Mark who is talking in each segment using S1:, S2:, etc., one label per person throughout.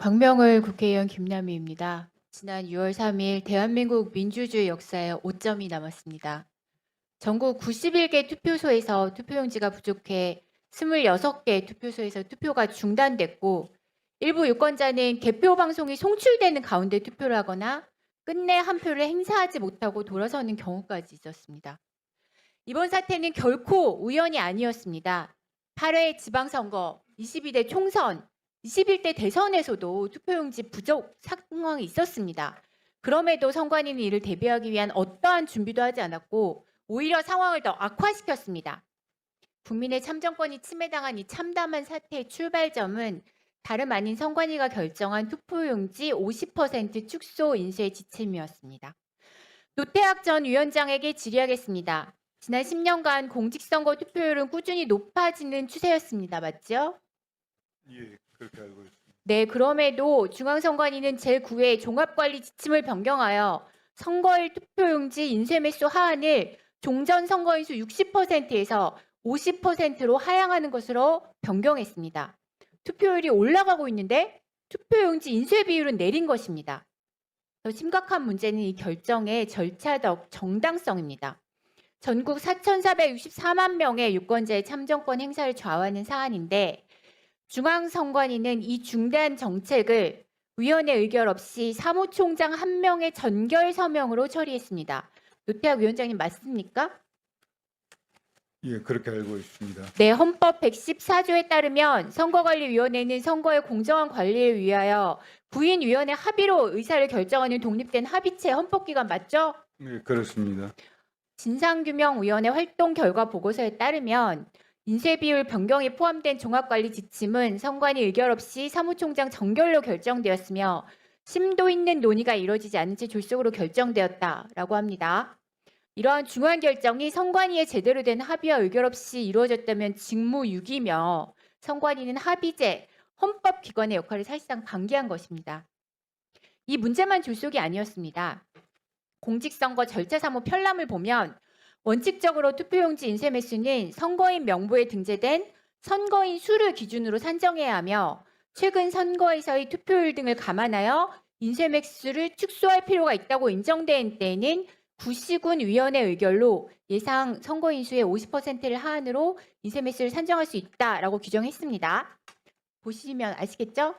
S1: 광명을 국회의원 김남희입니다. 지난 6월 3일 대한민국 민주주의 역사에 오점이 남았습니다. 전국 91개 투표소에서 투표용지가 부족해 26개 투표소에서 투표가 중단됐고 일부 유권자는 개표 방송이 송출되는 가운데 투표를 하거나 끝내 한 표를 행사하지 못하고 돌아서는 경우까지 있었습니다. 이번 사태는 결코 우연이 아니었습니다. 8회 지방선거, 22대 총선, 21대 대선에서도 투표용지 부족 상황이 있었습니다. 그럼에도 선관위는 이를 대비하기 위한 어떠한 준비도 하지 않았고 오히려 상황을 더 악화시켰습니다. 국민의 참정권이 침해당한 이 참담한 사태의 출발점은 다름 아닌 선관위가 결정한 투표용지 50% 축소 인쇄 지침이었습니다. 노태학 전 위원장에게 질의하겠습니다. 지난 10년간 공직선거 투표율은 꾸준히 높아지는 추세였습니다. 맞죠?
S2: 예, 그렇게 알고 있습니다.
S1: 네, 그럼에도 중앙선관위는 제9회 종합관리 지침을 변경하여 선거일 투표용지 인쇄 매수 하한을 종전 선거인수 60%에서 50%로 하향하는 것으로 변경했습니다. 투표율이 올라가고 있는데 투표용지 인쇄 비율은 내린 것입니다. 더 심각한 문제는 이 결정의 절차적 정당성입니다. 전국 4,464만 명의 유권자의 참정권 행사를 좌우하는 사안인데 중앙선관위는 이 중대한 정책을 위원회 의결 없이 사무총장 1명의 전결 서명으로 처리했습니다. 노태학 위원장님 맞습니까?
S2: 예, 그렇게 알고 있습니다.
S1: 네, 헌법 114조에 따르면 선거관리위원회는 선거의 공정한 관리를 위하여 구인위원회 합의로 의사를 결정하는 독립된 합의체 헌법기관 맞죠?
S2: 예, 그렇습니다.
S1: 진상규명위원회 활동 결과 보고서에 따르면 인쇄 비율 변경이 포함된 종합관리 지침은 선관위 의결 없이 사무총장 정결로 결정되었으며 심도 있는 논의가 이루어지지 않은 채 졸속으로 결정되었다라고 합니다. 이러한 중요한 결정이 선관위의 제대로 된 합의와 의결 없이 이루어졌다면 직무유기며 선관위는 합의제, 헌법기관의 역할을 사실상 방기한 것입니다. 이 문제만 졸속이 아니었습니다. 공직선거 절차 사무 편람을 보면 원칙적으로 투표용지 인쇄 매수는 선거인 명부에 등재된 선거인 수를 기준으로 산정해야 하며 최근 선거에서의 투표율 등을 감안하여 인쇄 매수를 축소할 필요가 있다고 인정된 때에는 구시군 위원회 의결로 예상 선거인 수의 50%를 하한으로 인쇄 매수를 산정할 수 있다라고 규정했습니다. 보시면 아시겠죠?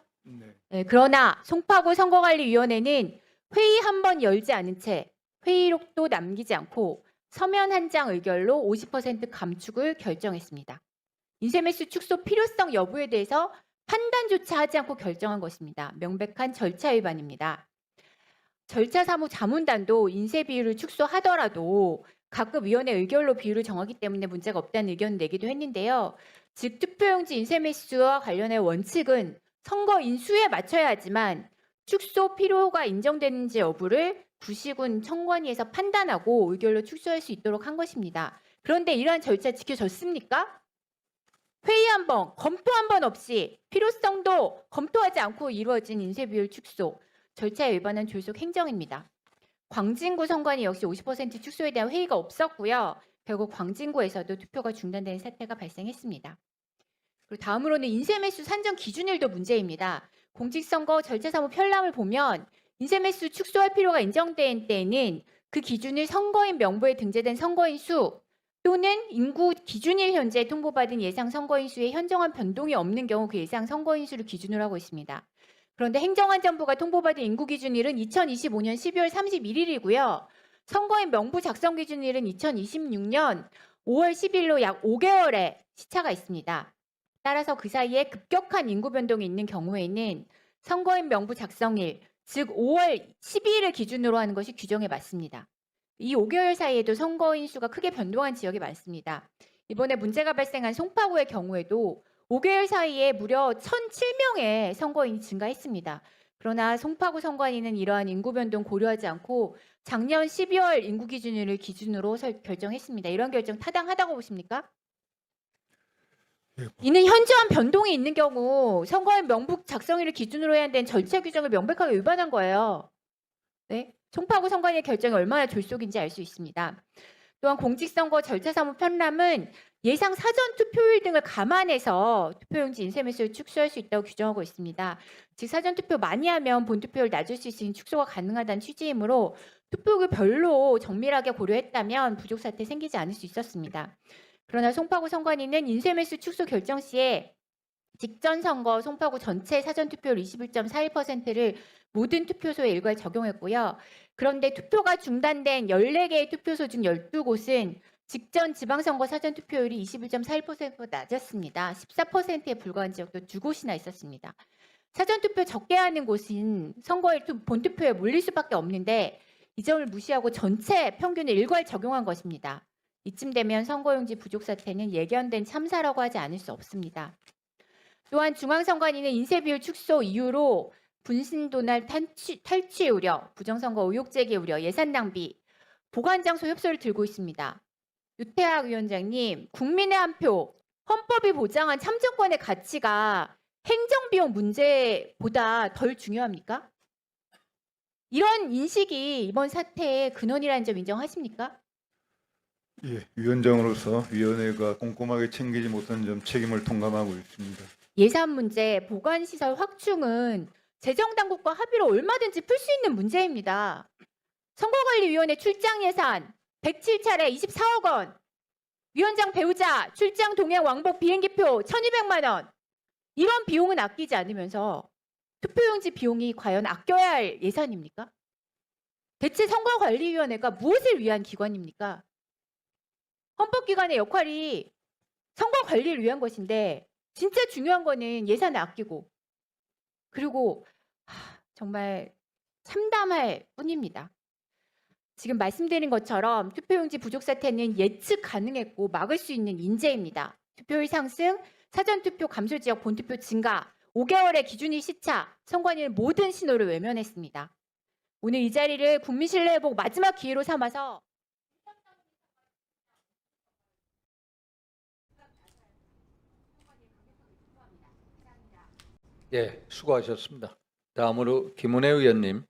S2: 네.
S1: 그러나 송파구 선거관리위원회는 회의 한 번 열지 않은 채 회의록도 남기지 않고 서면 한 장 의결로 50% 감축을 결정했습니다. 인쇄 매수 축소 필요성 여부에 대해서 판단조차 하지 않고 결정한 것입니다. 명백한 절차 위반입니다. 절차 사무 자문단도 인쇄 비율을 축소하더라도 각급 위원회 의결로 비율을 정하기 때문에 문제가 없다는 의견을 내기도 했는데요. 즉 투표용지 인쇄 매수와 관련해 원칙은 선거 인수에 맞춰야 하지만 축소 필요가 인정되는지 여부를 구시군 선관위에서 판단하고 의결로 축소할 수 있도록 한 것입니다. 그런데 이러한 절차 지켜졌습니까? 회의 한 번, 검토 한 번 없이 필요성도 검토하지 않고 이루어진 인쇄 비율 축소, 절차에 위반한 졸속 행정입니다. 광진구 선관위 역시 50% 축소에 대한 회의가 없었고요. 결국 광진구에서도 투표가 중단되는 사태가 발생했습니다. 그리고 다음으로는 인쇄 매수 산정 기준일도 문제입니다. 공직선거 절차 사무 편람을 보면 인쇄 매수 축소할 필요가 인정된 때에는 그 기준을 선거인 명부에 등재된 선거인 수 또는 인구 기준일 현재 통보받은 예상 선거인 수에 현저한 변동이 없는 경우 그 예상 선거인 수를 기준으로 하고 있습니다. 그런데 행정안전부가 통보받은 인구 기준일은 2025년 12월 31일이고요. 선거인 명부 작성 기준일은 2026년 5월 10일로 약 5개월의 시차가 있습니다. 따라서 그 사이에 급격한 인구 변동이 있는 경우에는 선거인 명부 작성일, 즉 5월 12일을 기준으로 하는 것이 규정에 맞습니다. 이 5개월 사이에도 선거인 수가 크게 변동한 지역이 많습니다. 이번에 문제가 발생한 송파구의 경우에도 5개월 사이에 무려 1,007명의 선거인이 증가했습니다. 그러나 송파구 선관위는 이러한 인구 변동 고려하지 않고 작년 12월 인구 기준일을 기준으로 결정했습니다. 이런 결정 타당하다고 보십니까?
S2: 예,
S1: 이는 현저한 변동이 있는 경우 선거인 명부 작성일을 기준으로 해야 되는 절차 규정을 명백하게 위반한 거예요. 네? 송파구 선관위의 결정이 얼마나 졸속인지 알 수 있습니다. 또한 공직선거 절차 사무 편람은 예상 사전 투표율 등을 감안해서 투표용지 인쇄 매수를 축소할 수 있다고 규정하고 있습니다. 즉 사전 투표 많이 하면 본투표율 낮을 수 있으니 축소가 가능하다는 취지이므로 투표율을 별로 정밀하게 고려했다면 부족 사태 생기지 않을 수 있었습니다. 그러나 송파구 선관위는 인쇄 매수 축소 결정 시에 직전 선거 송파구 전체 사전 투표율 21.41%를 모든 투표소에 일괄 적용했고요. 그런데 투표가 중단된 14개의 투표소 중 12곳은 직전 지방선거 사전 투표율이 21.41%보다 낮았습니다. 14%에 불과한 지역도 2곳이나 있었습니다. 사전 투표 적게 하는 곳은 선거일 본투표에 몰릴 수밖에 없는데 이 점을 무시하고 전체 평균을 일괄 적용한 것입니다. 이쯤 되면 선거용지 부족 사태는 예견된 참사라고 하지 않을 수 없습니다. 또한 중앙선관위는 인쇄비율 축소 이유로 분신도날 탈취 우려, 부정선거 의혹 제기 우려, 예산 낭비, 보관장소 협소를 들고 있습니다. 유태학 위원장님, 국민의 한 표, 헌법이 보장한 참정권의 가치가 행정비용 문제보다 덜 중요합니까? 이런 인식이 이번 사태의 근원이라는 점 인정하십니까?
S2: 예, 위원장으로서 위원회가 꼼꼼하게 챙기지 못한 점 책임을 통감하고 있습니다.
S1: 예산 문제, 보관시설 확충은 재정당국과 합의로 얼마든지 풀 수 있는 문제입니다. 선거관리위원회 출장 예산 107차례 24억 원, 위원장 배우자 출장 동행 왕복 비행기표 1,200만 원, 이런 비용은 아끼지 않으면서 투표용지 비용이 과연 아껴야 할 예산입니까? 대체 선거관리위원회가 무엇을 위한 기관입니까? 헌법기관의 역할이 선거관리를 위한 것인데 진짜 중요한 거는 예산을 아끼고 그리고 정말 참담할 뿐입니다. 지금 말씀드린 것처럼 투표용지 부족 사태는 예측 가능했고 막을 수 있는 인재입니다. 투표율 상승, 사전투표 감소 지역 본투표 증가, 5개월의 기준일 시차, 선관위는 모든 신호를 외면했습니다. 오늘 이 자리를 국민 신뢰 회복 마지막 기회로 삼아서
S3: 예, 수고하셨습니다. 다음으로 김은혜 의원님.